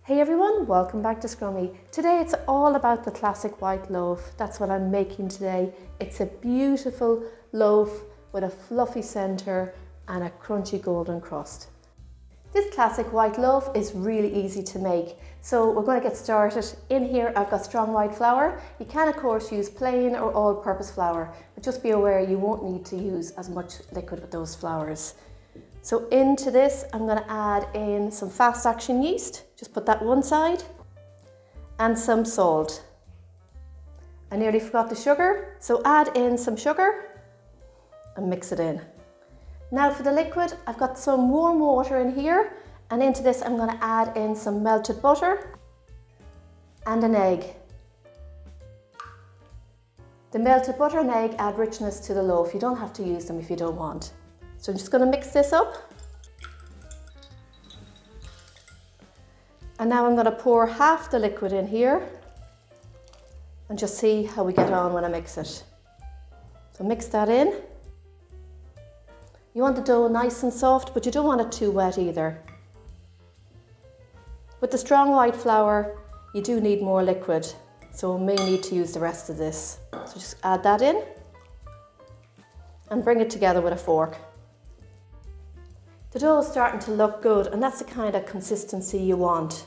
Hey everyone, welcome back to Scrummy. Today it's all about the classic white loaf. That's what I'm making today. It's a beautiful loaf with a fluffy centre and a crunchy golden crust. This classic white loaf is really easy to make. So we're going to get started. In here I've got strong white flour. You can of course use plain or all-purpose flour, but just be aware you won't need to use as much liquid with those flours. So into this, I'm going to add in some fast action yeast, just put that one side, and some salt. I nearly forgot the sugar, so add in some sugar and mix it in. Now for the liquid, I've got some warm water in here, and into this I'm going to add in some melted butter and an egg. The melted butter and egg add richness to the loaf. You don't have to use them if you don't want. So I'm just going to mix this up. And now I'm going to pour half the liquid in here and just see how we get on when I mix it. So mix that in. You want the dough nice and soft, but you don't want it too wet either. With the strong white flour, you do need more liquid, so we may need to use the rest of this. So just add that in and bring it together with a fork. The dough is starting to look good, and that's the kind of consistency you want.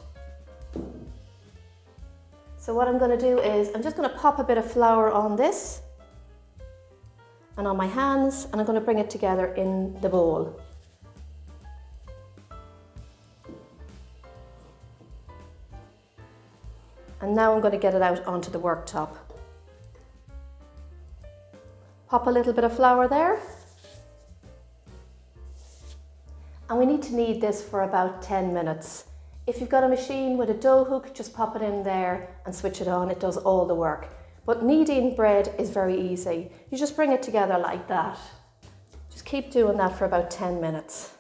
So what I'm going to do is I'm just going to pop a bit of flour on this and on my hands, and I'm going to bring it together in the bowl. And now I'm going to get it out onto the worktop. Pop a little bit of flour there. And we need to knead this for about 10 minutes. If you've got a machine with a dough hook, just pop it in there and switch it on. It does all the work. But kneading bread is very easy. You just bring it together like that. Just keep doing that for about 10 minutes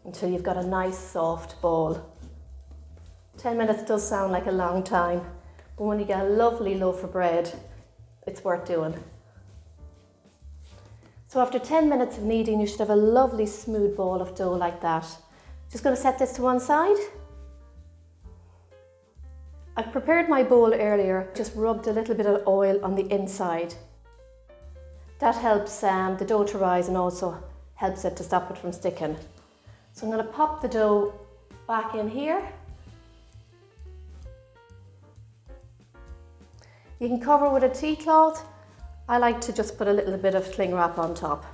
until you've got a nice soft ball. 10 minutes does sound like a long time, but when you get a lovely loaf of bread, it's worth doing. So after 10 minutes of kneading, you should have a lovely smooth ball of dough like that. Just going to set this to one side. I've prepared my bowl earlier, just rubbed a little bit of oil on the inside. That helps the dough to rise and also helps it to stop it from sticking. So I'm going to pop the dough back in here. You can cover with a tea cloth. I like to just put a little bit of cling wrap on top.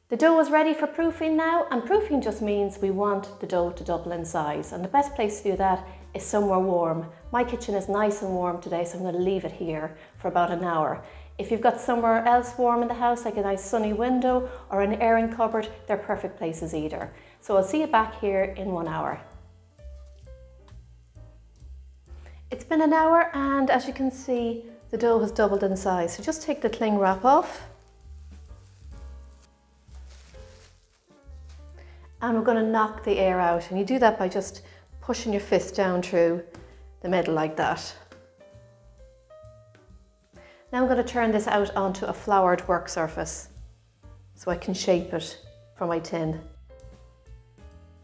The dough is ready for proofing now, and proofing just means we want the dough to double in size, and the best place to do that is somewhere warm. My kitchen is nice and warm today, so I'm going to leave it here for about an hour. If you've got somewhere else warm in the house, like a nice sunny window or an airing cupboard, they're perfect places either. So I'll see you back here in 1 hour. It's been an hour, and as you can see, the dough has doubled in size. So just take the cling wrap off. And we're going to knock the air out. And you do that by just pushing your fist down through the middle like that. Now I'm going to turn this out onto a floured work surface so I can shape it for my tin.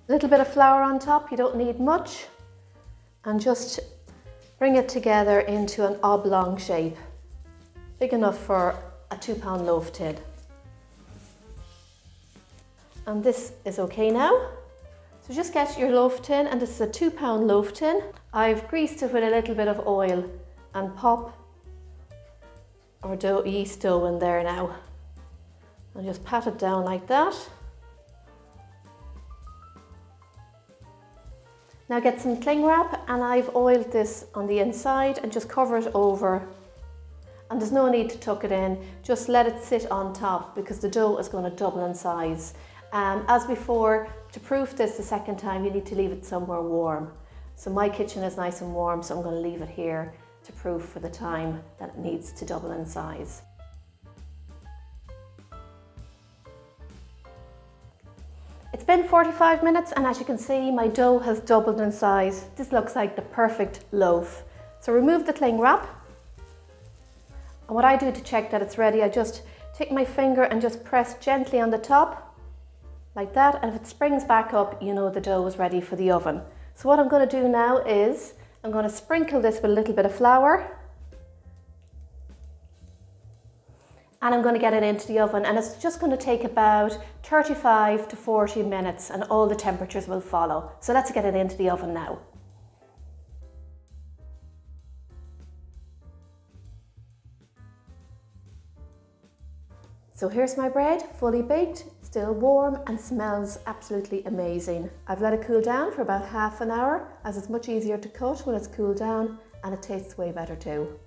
A little bit of flour on top, you don't need much. And just bring it together into an oblong shape, big enough for a 2-pound loaf tin. And this is okay now. So just get your loaf tin, and this is a 2-pound loaf tin. I've greased it with a little bit of oil and pop our yeast dough in there now. And just pat it down like that. Now get some cling wrap, and I've oiled this on the inside, and just cover it over. And there's no need to tuck it in, just let it sit on top because the dough is going to double in size. As before, to proof this the second time, you need to leave it somewhere warm. So my kitchen is nice and warm, so I'm going to leave it here to proof for the time that it needs to double in size. It's been 45 minutes, and as you can see, my dough has doubled in size. This looks like the perfect loaf. So remove the cling wrap. And what I do to check that it's ready, I just take my finger and just press gently on the top like that, and if it springs back up, you know the dough is ready for the oven. So what I'm going to do now is I'm going to sprinkle this with a little bit of flour, and I'm going to get it into the oven, and it's just going to take about 35 to 40 minutes, and all the temperatures will follow. So let's get it into the oven now. So here's my bread, fully baked, still warm, and smells absolutely amazing. I've let it cool down for about half an hour, as it's much easier to cut when it's cooled down, and it tastes way better too.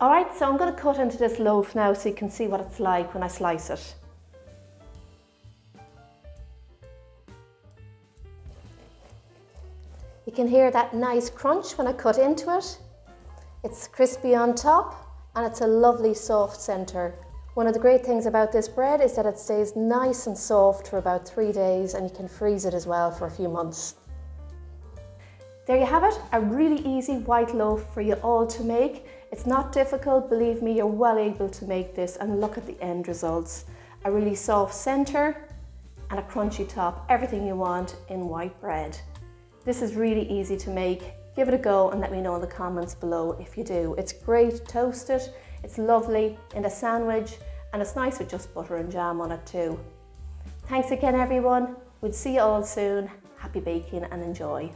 Alright, so I'm going to cut into this loaf now so you can see what it's like when I slice it. You can hear that nice crunch when I cut into it. It's crispy on top and it's a lovely soft centre. One of the great things about this bread is that it stays nice and soft for about 3 days, and you can freeze it as well for a few months. There you have it, a really easy white loaf for you all to make. It's not difficult, believe me, you're well able to make this, and look at the end results. A really soft centre and a crunchy top, everything you want in white bread. This is really easy to make. Give it a go and let me know in the comments below if you do. It's great toasted, it's lovely in a sandwich, and it's nice with just butter and jam on it too. Thanks again everyone, we'll see you all soon. Happy baking and enjoy.